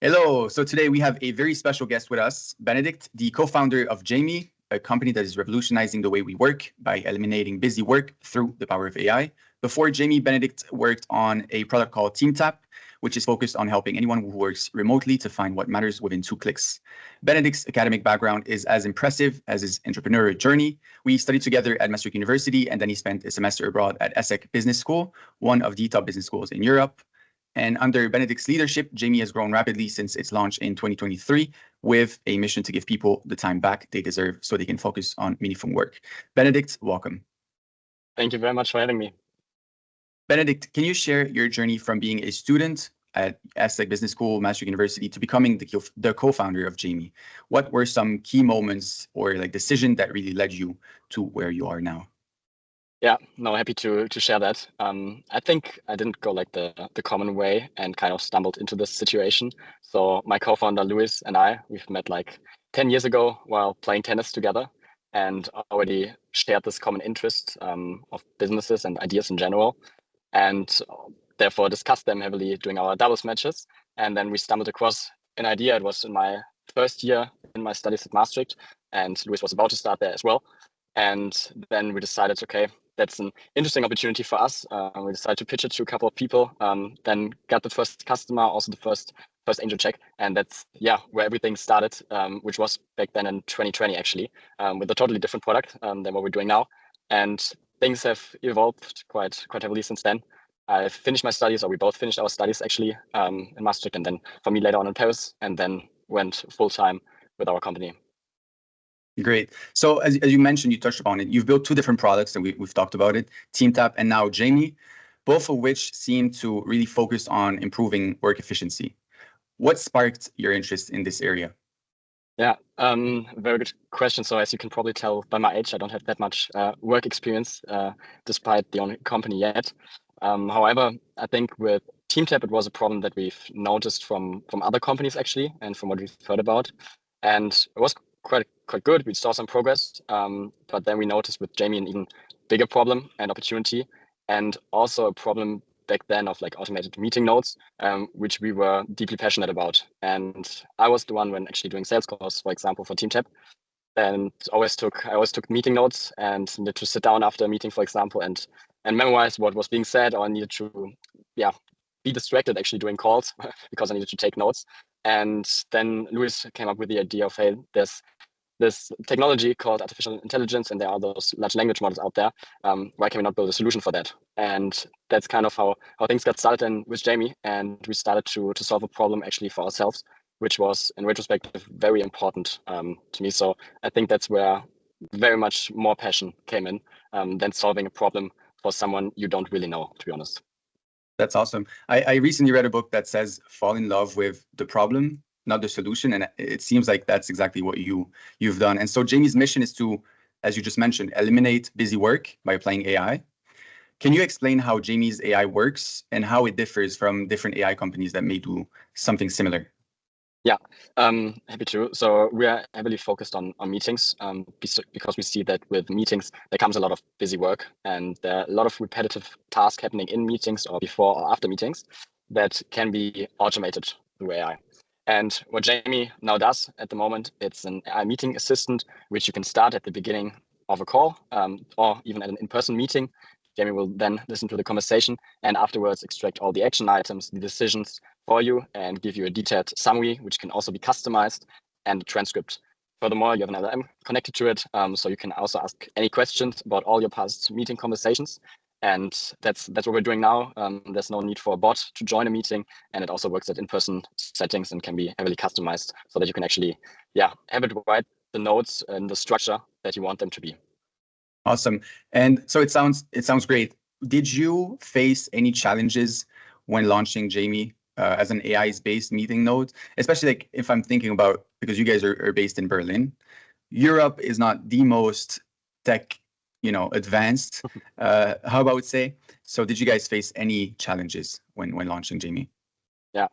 Hello. So today we have a very special guest with us, Benedikt, the co-founder of Jamie, a company that is revolutionizing the way we work by eliminating busy work through the power of AI. Before Jamie, Benedikt worked on a product called TeamTap, which is focused on helping anyone who works remotely to find what matters within 2 clicks. Benedikt's academic background is as impressive as his entrepreneurial journey. We studied together at Maastricht University, and then he spent a semester abroad at Sach Business School, one of the top business schools in Europe. And under Benedikt's leadership, Jamie has grown rapidly since its launch in 2023 with a mission to give people the time back they deserve so they can focus on meaningful work. Benedikt, welcome. Thank you very much for having me. Benedikt, can you share your journey from being a student at Sach Business School, Maastricht University, to becoming the co-founder of Jamie? What were some key moments or decision that really led you to where you are now? Yeah, no, happy to share that. I think I didn't go like the common way and kind of stumbled into this situation. So my co-founder Luis and we've met like 10 years ago while playing tennis together, and already shared this common interest of businesses and ideas in general, and therefore discussed them heavily during our doubles matches. And then we stumbled across an idea. It was in my first year in my studies at Maastricht, and Luis was about to start there as well. And then we decided, okay, that's an interesting opportunity for us. We decided to pitch it to a couple of people, then got the first customer, also the first angel check. And that's, where everything started, which was back then in 2020, actually, with a totally different product than what we're doing now. And things have evolved quite heavily since then. I finished my studies, or we both finished our studies actually in Maastricht, and then for me later on in Paris, and then went full time with our company. Great. So as you mentioned, you touched upon it. You've built 2 different products, and we've talked about it, TeamTap and now Jamie, both of which seem to really focus on improving work efficiency. What sparked your interest in this area? Yeah, very good question. So as you can probably tell by my age, I don't have that much work experience, despite the own company yet. However, I think with TeamTap, it was a problem that we've noticed from other companies actually, and from what we've heard about. And it was quite good. We saw some progress, but then we noticed with Jamie an even bigger problem and opportunity, and also a problem back then of like automated meeting notes, which we were deeply passionate about. And I was the one when actually doing sales calls, for example, for TeamTap, and I always took meeting notes and needed to sit down after a meeting, for example, and memorize what was being said, or I needed to be distracted actually doing calls because I needed to take notes. And then Luis came up with the idea of, hey, there's this technology called artificial intelligence, and there are those large language models out there. Why can we not build a solution for that? And that's kind of how things got started in with Jamie, and we started to solve a problem actually for ourselves, which was in retrospective very important to me. So I think that's where very much more passion came in than solving a problem for someone you don't really know, to be honest. That's awesome. I recently read a book that says fall in love with the problem, not the solution. And it seems like that's exactly what you've done. And so Jamie's mission is to, as you just mentioned, eliminate busy work by applying AI. Can you explain how Jamie's AI works and how it differs from different AI companies that may do something similar? Yeah, happy to. So we are heavily focused on meetings because we see that with meetings, there comes a lot of busy work, and there are a lot of repetitive tasks happening in meetings or before or after meetings that can be automated through AI. And what Jamie now does at the moment, it's an AI meeting assistant, which you can start at the beginning of a call or even at an in-person meeting. Jamie will then listen to the conversation and afterwards extract all the action items, the decisions for you, and give you a detailed summary, which can also be customized, and a transcript. Furthermore, you have an LLM connected to it, so you can also ask any questions about all your past meeting conversations. And that's what we're doing now. There's no need for a bot to join a meeting, and it also works at in-person settings and can be heavily customized so that you can actually, have it write the notes and the structure that you want them to be. Awesome. And so it sounds great. Did you face any challenges when launching Jamie as an AI-based meeting node? Especially like if I'm thinking about, because you guys are based in Berlin, Europe is not the most tech, advanced, how about say? So did you guys face any challenges when launching Jamie? Yeah,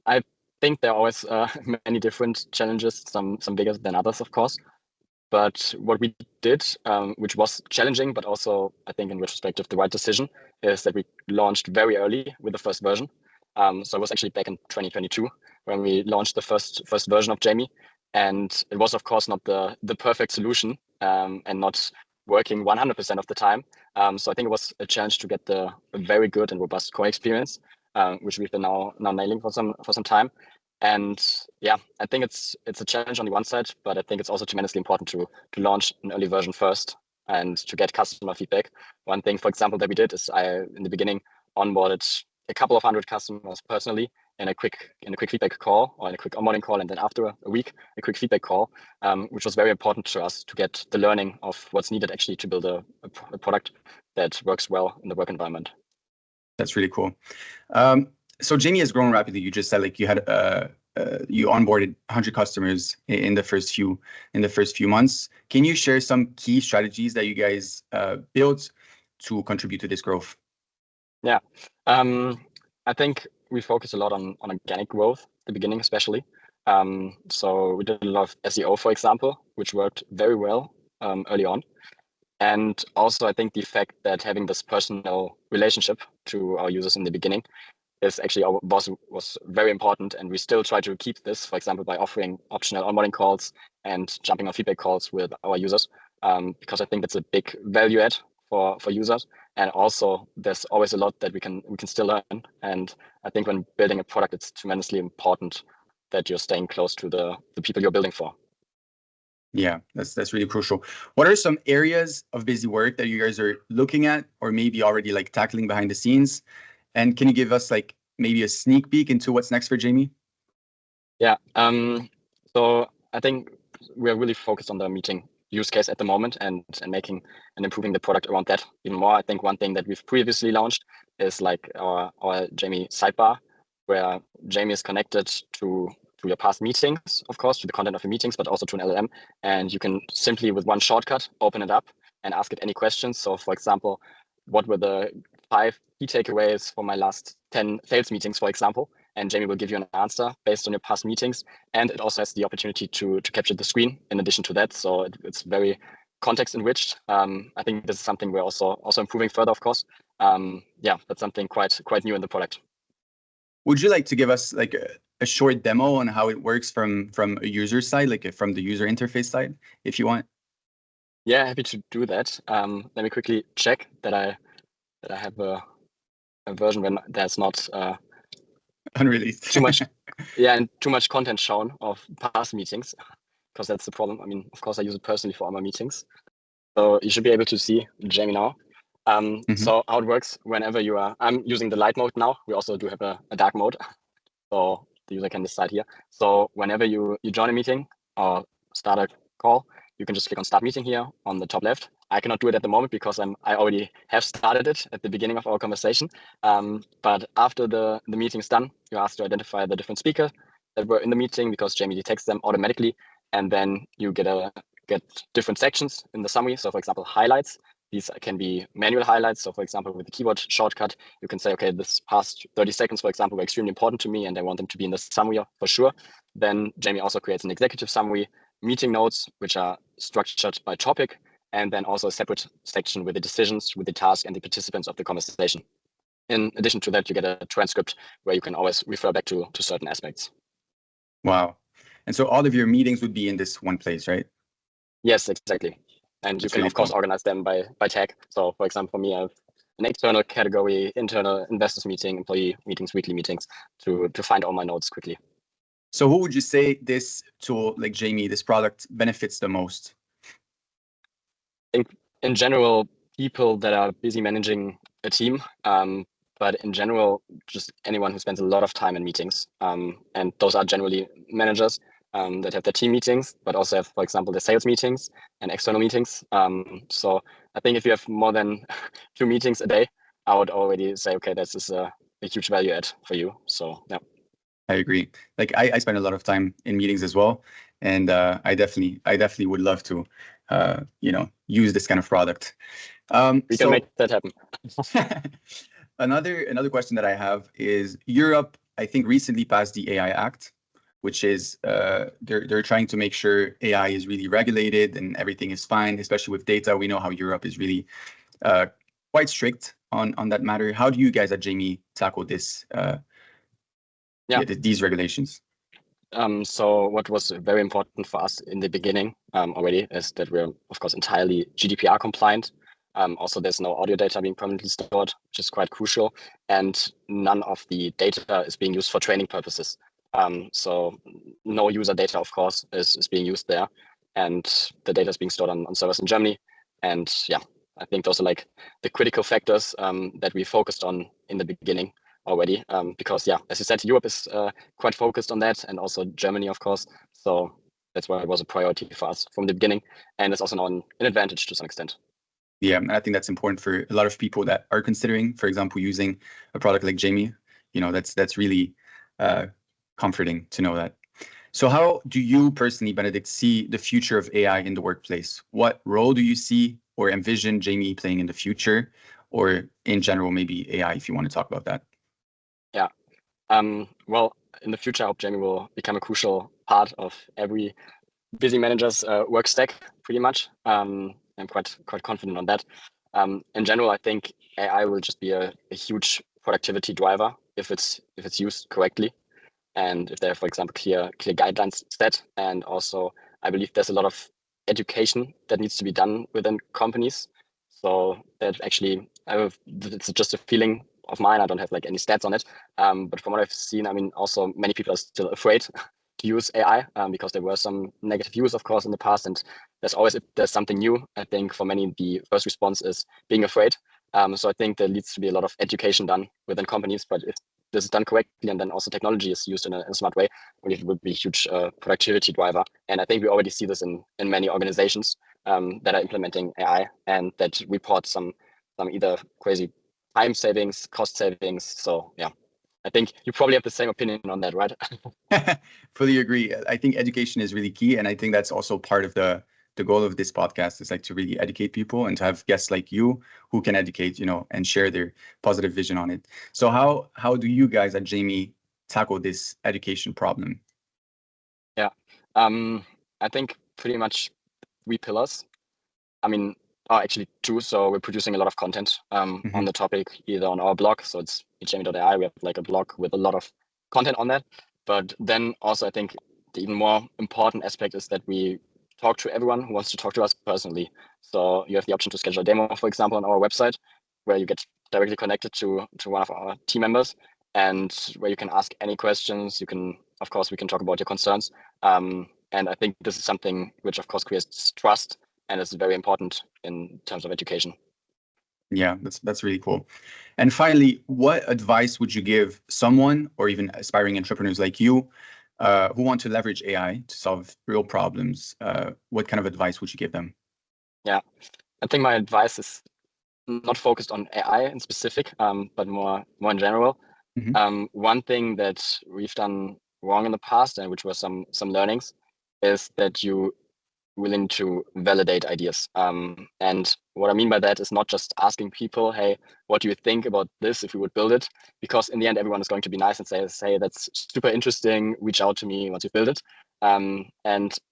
I think there are always many different challenges, some bigger than others, of course. But what we did, which was challenging, but also I think in retrospective the right decision, is that we launched very early with the first version. So it was actually back in 2022 when we launched the first version of Jamie. And it was, of course, not the perfect solution and not working 100% of the time. So I think it was a challenge to get a very good and robust core experience, which we've been now nailing for some time. And yeah, I think it's a challenge on the one side, but I think it's also tremendously important to launch an early version first and to get customer feedback. One thing, for example, that we did is I, in the beginning, onboarded a couple of hundred customers personally in a quick feedback call or in a quick onboarding call, and then after a week, a quick feedback call, which was very important to us to get the learning of what's needed actually to build a product that works well in the work environment. That's really cool. So Jamie has grown rapidly. You just said like you had you onboarded 100 customers in the first few months. Can you share some key strategies that you guys built to contribute to this growth? Yeah, I think we focused a lot on organic growth at the beginning, especially. So we did a lot of SEO, for example, which worked very well early on. And also, I think the fact that having this personal relationship to our users in the beginning is actually was very important, and we still try to keep this, for example, by offering optional onboarding calls and jumping on feedback calls with our users, because I think that's a big value add for users. And also, there's always a lot that we can still learn. And I think when building a product, it's tremendously important that you're staying close to the people you're building for. Yeah, that's really crucial. What are some areas of busy work that you guys are looking at, or maybe already like tackling behind the scenes? And can you give us like maybe a sneak peek into what's next for Jamie? Yeah. So I think we're really focused on the meeting use case at the moment and making and improving the product around that even more. I think one thing that we've previously launched is like our Jamie sidebar, where Jamie is connected to your past meetings, of course, to the content of your meetings, but also to an LLM. And you can simply, with one shortcut, open it up and ask it any questions. So, for example, what were the 5 key takeaways for my last 10 sales meetings, for example? And Jamie will give you an answer based on your past meetings. And it also has the opportunity to capture the screen in addition to that. So it's very context enriched. I think this is something we're also improving further, of course. Yeah, that's something quite new in the product. Would you like to give us like a short demo on how it works from a user side, like from the user interface side, if you want? Yeah, happy to do that. Let me quickly check that I have a version when there's not Unreleased. too much, yeah, and too much content shown of past meetings, because that's the problem. I mean, of course, I use it personally for all my meetings, so you should be able to see Jamie now. So how it works whenever you are, I'm using the light mode now. We also do have a dark mode, so the user can decide here. So whenever you join a meeting or start a call, you can just click on Start Meeting here on the top left. I cannot do it at the moment because I already have started it at the beginning of our conversation. But after the meeting is done, you're asked to identify the different speakers that were in the meeting, because Jamie detects them automatically, and then you get different sections in the summary. So, for example, highlights. These can be manual highlights. So, for example, with the keyboard shortcut, you can say, okay, this past 30 seconds, for example, were extremely important to me, and I want them to be in the summary for sure. Then Jamie also creates an executive summary, meeting notes, which are structured by topic, and then also a separate section with the decisions, with the task, and the participants of the conversation. In addition to that, you get a transcript where you can always refer back to certain aspects. Wow. And so all of your meetings would be in this one place, right? Yes, exactly. And you can, of course, organize them by tag. So, for example, for me, I have an external category, internal investors meeting, employee meetings, weekly meetings, to find all my notes quickly. So who would you say this tool, like Jamie, this product benefits the most? I think in general, people that are busy managing a team, but in general, just anyone who spends a lot of time in meetings. And those are generally managers that have their team meetings, but also have, for example, the sales meetings and external meetings. So I think if you have more than 2 meetings a day, I would already say, okay, this is a huge value add for you. So yeah. I agree. Like I spend a lot of time in meetings as well, and I definitely would love to, use this kind of product. We can make that happen. Another question that I have is Europe, I think, recently passed the AI Act, which is they're trying to make sure AI is really regulated and everything is fine, especially with data. We know how Europe is really quite strict on that matter. How do you guys at Jamie tackle this these regulations? So what was very important for us in the beginning already is that we're, of course, entirely GDPR compliant. Also, there's no audio data being permanently stored, which is quite crucial. And none of the data is being used for training purposes. So no user data, of course, is being used there. And the data is being stored on servers in Germany. And yeah, I think those are like the critical factors that we focused on in the beginning already. Because yeah, as you said, Europe is quite focused on that, and also Germany, of course. So that's why it was a priority for us from the beginning. And it's also an advantage to some extent. Yeah, and I think that's important for a lot of people that are considering, for example, using a product like Jamie. You know, that's really comforting to know that. So how do you personally, Benedikt, see the future of AI in the workplace? What role do you see or envision Jamie playing in the future, or in general, maybe AI, if you want to talk about that? Yeah. Well, in the future, I hope Jamie will become a crucial part of every busy manager's work stack, pretty much. I'm quite confident on that. In general, I think AI will just be a huge productivity driver if it's used correctly, and if there are, for example, clear guidelines set. And also, I believe there's a lot of education that needs to be done within companies. So that actually, it's just a feeling of mine. I don't have like any stats on it, but from what I've seen, I mean, also many people are still afraid to use AI because there were some negative views, of course, in the past. And there's always, if there's something new, I think for many, the first response is being afraid. So I think there needs to be a lot of education done within companies. But if this is done correctly and then also technology is used in a smart way, I believe it would be a huge productivity driver. And I think we already see this in many organizations that are implementing AI and that report some either crazy time savings, cost savings. So yeah, I think you probably have the same opinion on that, right? Fully agree. I think education is really key. And I think that's also part of the goal of this podcast, is like to really educate people and to have guests like you who can educate, you know, and share their positive vision on it. So how do you guys at Jamie tackle this education problem? Yeah, I think pretty much 3 pillars. I mean, actually 2. So we're producing a lot of content on the topic, either on our blog. So it's jamie.ai. We have like a blog with a lot of content on that. But then also, I think the even more important aspect is that we talk to everyone who wants to talk to us personally. So you have the option to schedule a demo, for example, on our website, where you get directly connected to one of our team members, and where you can ask any questions. You can, of course, we can talk about your concerns. And I think this is something which, of course, creates trust, and it's very important in terms of education. Yeah, that's really cool. And finally, what advice would you give someone, or even aspiring entrepreneurs like you, who want to leverage AI to solve real problems? What kind of advice would you give them? Yeah, I think my advice is not focused on AI in specific, but more in general. One thing that we've done wrong in the past, and which were some learnings, is that you willing to validate ideas. And what I mean by that is not just asking people, hey, what do you think about this if we would build it? Because in the end, everyone is going to be nice and say, hey, that's super interesting. Reach out to me once you build it. And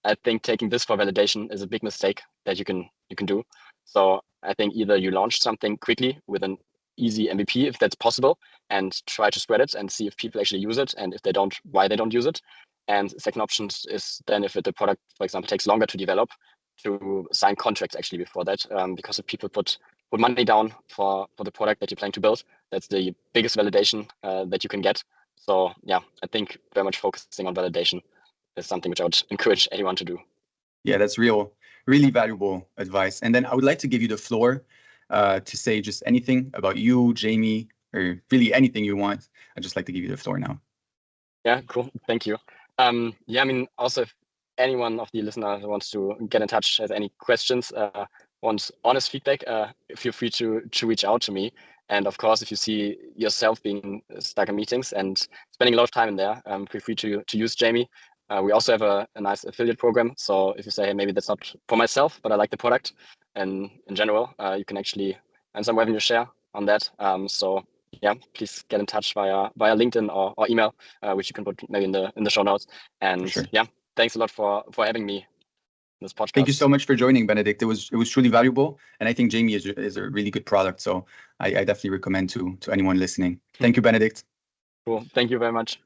I think taking this for validation is a big mistake that you can do. So I think either you launch something quickly with an easy MVP, if that's possible, and try to spread it and see if people actually use it, and if they don't, why they don't use it. And second option is then, if the product, for example, takes longer to develop, to sign contracts actually before that, because if people put money down for the product that you plan to build, that's the biggest validation that you can get. So yeah, I think very much focusing on validation is something which I would encourage anyone to do. Yeah, that's really valuable advice. And then I would like to give you the floor to say just anything about you, Jamie, or really anything you want. I'd just like to give you the floor now. Yeah, cool. Thank you. Yeah, I mean, also, if anyone of the listeners wants to get in touch, has any questions, wants honest feedback, feel free to reach out to me. And of course, if you see yourself being stuck in meetings and spending a lot of time in there, feel free to use Jamie. We also have a nice affiliate program. So if you say, hey, maybe that's not for myself, but I like the product, and in general, you can actually earn some revenue share on that. So yeah, please get in touch via LinkedIn or email, which you can put maybe in the show notes. And sure. Yeah, thanks a lot for having me in this podcast. Thank you so much for joining, Benedikt. It was truly valuable, and I think Jamie is a really good product. So I definitely recommend to anyone listening. Thank you, Benedikt. Cool. Thank you very much.